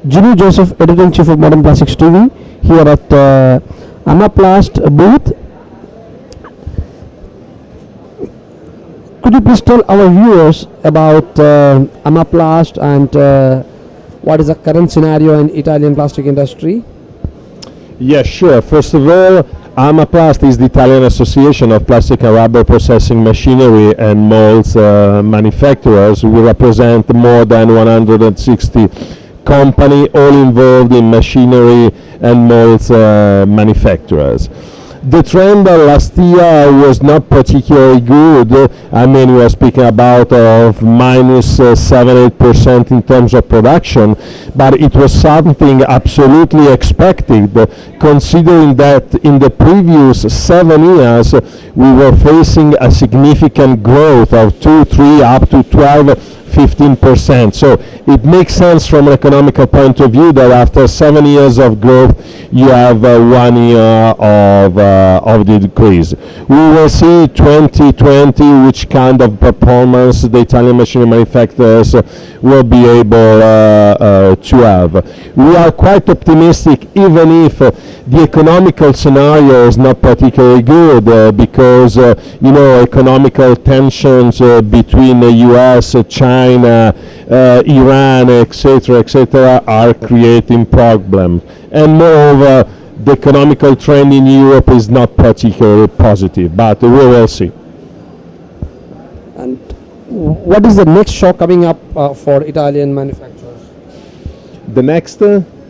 Ginu Joseph, editor-in-chief of Modern Plastics TV, here at Amaplast booth. Could you please tell our viewers about Amaplast and what is the current scenario in Italian plastic industry? Yes, sure. First of all, Amaplast is the Italian Association of Plastic and Rubber Processing Machinery and Molds Manufacturers. We represent more than 160 companies, all involved in machinery and molds manufacturers. The trend last year was not particularly good. I mean, we are speaking about of minus 7-8% in terms of production, but it was something absolutely expected, considering that in the previous 7 years we were facing a significant growth of 2, 3, up to 12-15%. So it makes sense from an economical point of view that after 7 years of growth you have 1 year of the decrease. We will see 2020 which kind of performance the Italian machinery manufacturers will be able to have. We are quite optimistic, even if the economical scenario is not particularly good, because economical tensions between the US, China, Iran, etc., are creating problems. And moreover, the economical trend in Europe is not particularly positive, but we will see. And what is the next show coming up for Italian manufacturers? The next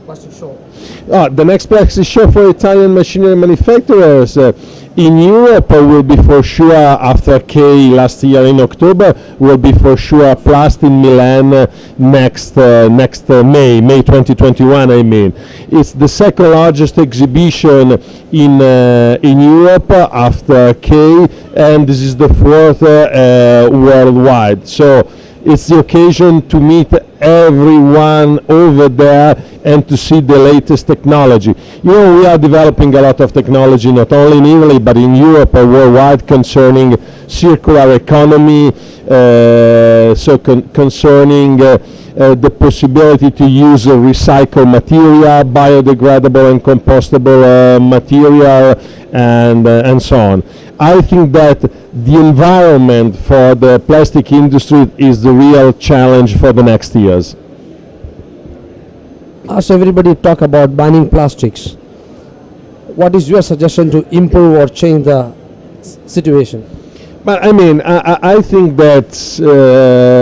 Plastic show. the next plastic show for Italian machinery manufacturers in Europe will be for sure, after K last year in October, will be for sure Plast in Milan next May 2021. I mean, it's the second largest exhibition in Europe after K, and this is the fourth worldwide. So it's the occasion to meet everyone over there and to see the latest technology. We are developing a lot of technology, not only in Italy but in Europe and worldwide, concerning circular economy, concerning the possibility to use recycled material, biodegradable and compostable material, and so on. I think that the environment for the plastic industry is the real challenge for the next years. As everybody talk about banning plastics, what is your suggestion to improve or change the situation? But I mean, I think that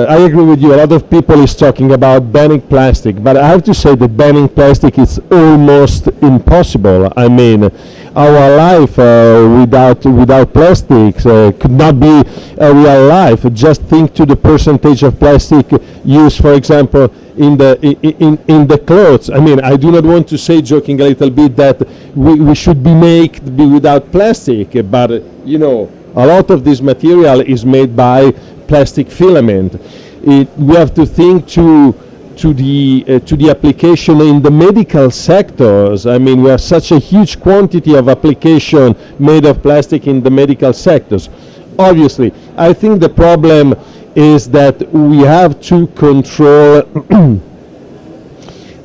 I agree with you. A lot of people is talking about banning plastic, but I have to say that banning plastic is almost impossible. I mean, our life without plastics could not be a real life. Just think to the percentage of plastic used, for example, in the clothes. I mean, I do not want to say, joking a little bit, that we should be without plastic, but a lot of this material is made by plastic filament. We have to think to the application in the medical sectors. I mean, we have such a huge quantity of application made of plastic in the medical sectors. Obviously, I think the problem is that we have to control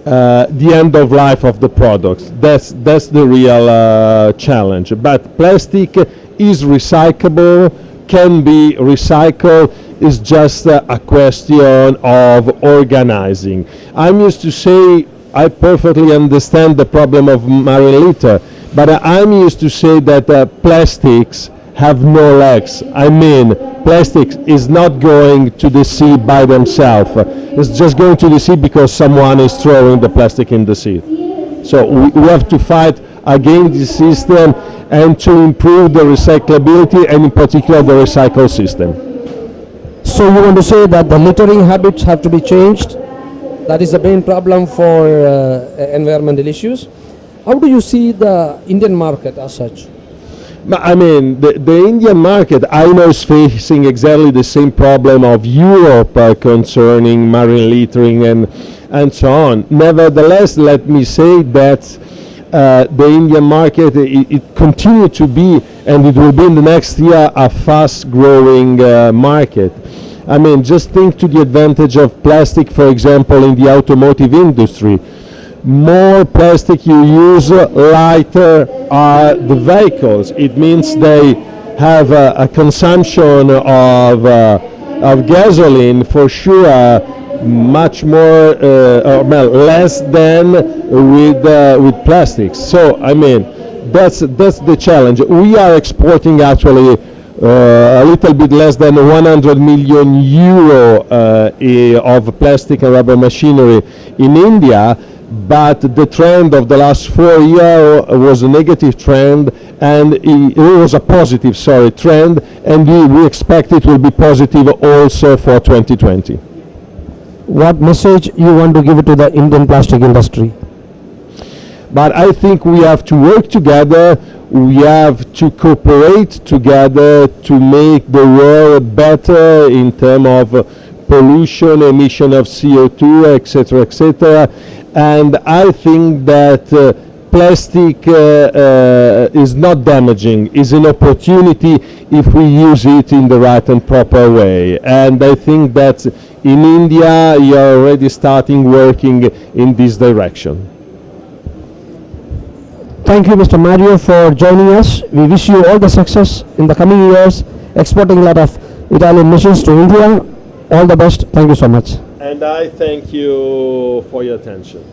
the end of life of the products. That's the real challenge. But plastic is recyclable, can be recycled. Is just a question of organizing. I'm used to say I perfectly understand the problem of marine litter, but I'm used to say that plastics have no legs. I mean, plastics is not going to the sea by themselves. It's just going to the sea because someone is throwing the plastic in the sea. So we have to fight against the system and to improve the recyclability, and in particular the recycle system. So you want to say that the littering habits have to be changed? That is the main problem for environmental issues. How do you see the Indian market as such? I mean, the Indian market, I know, is facing exactly the same problem of Europe concerning marine littering and so on. Nevertheless, let me say that the Indian market, it continue to be, and it will be in the next year, a fast-growing market. I mean, just think to the advantage of plastic, for example, in the automotive industry. more plastic you use, lighter are the vehicles. It means they have a consumption of gasoline for sure much more well, less than with plastics. So I mean that's the challenge. We are exporting actually a little bit less than 100 million euro of plastic and rubber machinery in India, but the trend of the last 4 years was a negative trend, and it was a positive trend, and we expect it will be positive also for 2020. What message you want to give it to the Indian plastic industry? But I think we have to work together, we have to cooperate together to make the world better in terms of pollution, emission of CO2, etc., etc. And I think that plastic is not damaging, is an opportunity if we use it in the right and proper way. And I think that in India you are already starting working in this direction. Thank you, Mr. Mario, for joining us. We wish you all the success in the coming years, exporting a lot of Italian machines to India. All the best. Thank you so much. And I thank you for your attention.